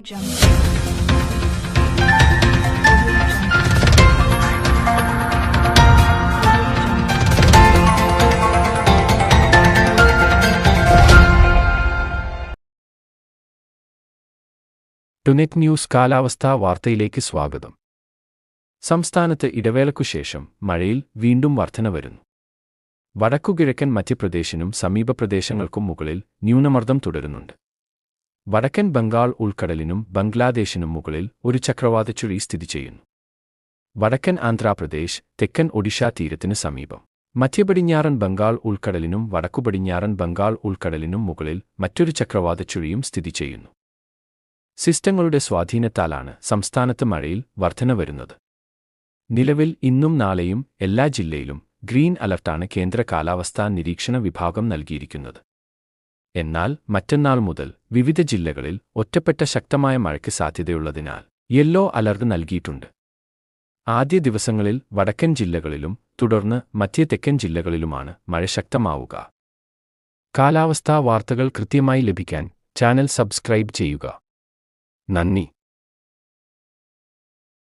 ടുനെറ്റ് news കാലാവസ്ഥാ വാർത്തയിലേക്ക് സ്വാഗതം. സംസ്ഥാനത്ത് ഇടവേളയ്ക്കുശേഷം മഴയിൽ വീണ്ടും വർധന വരുന്നു. വടക്കുകിഴക്കൻ മധ്യപ്രദേശിനും സമീപ പ്രദേശങ്ങൾക്കും മുകളിൽ ന്യൂനമർദ്ദം തുടരുന്നുണ്ട്. വടക്കൻ ബംഗാൾ ഉൾക്കടലിനും ബംഗ്ലാദേശിനും മുകളിൽ ഒരു ചക്രവാതച്ചുഴി സ്ഥിതി ചെയ്യുന്നു. വടക്കൻ ആന്ധ്രാപ്രദേശ്, തെക്കൻ ഒഡീഷ തീരത്തിന് സമീപം മധ്യപടിഞ്ഞാറൻ ബംഗാൾ ഉൾക്കടലിനും വടക്കുപടിഞ്ഞാറൻ ബംഗാൾ ഉൾക്കടലിനും മുകളിൽ മറ്റൊരു ചക്രവാതച്ചുഴിയും സ്ഥിതി ചെയ്യുന്നു. സിസ്റ്റങ്ങളുടെ സ്വാധീനത്താലാണ് സംസ്ഥാനത്ത് മഴയിൽ വർധന വരുന്നത്. നിലവിൽ ഇന്നും നാളെയും എല്ലാ ജില്ലയിലും ഗ്രീൻ അലർട്ടാണ് കേന്ദ്ര കാലാവസ്ഥാ നിരീക്ഷണ വിഭാഗം നൽകിയിരിക്കുന്നത്. എന്നാൽ മറ്റന്നാൾ മുതൽ വിവിധ ജില്ലകളിൽ ഒറ്റപ്പെട്ട ശക്തമായ മഴയ്ക്ക് സാധ്യതയുള്ളതിനാൽ യെല്ലോ അലർട്ട് നൽകിയിട്ടുണ്ട്. ആദ്യ ദിവസങ്ങളിൽ വടക്കൻ ജില്ലകളിലും തുടർന്ന് മധ്യ തെക്കൻ ജില്ലകളിലുമാണ് മഴ ശക്തമാവുക. കാലാവസ്ഥാ വാർത്തകൾ കൃത്യമായി ലഭിക്കാൻ ചാനൽ സബ്സ്ക്രൈബ് ചെയ്യുക. നന്ദി.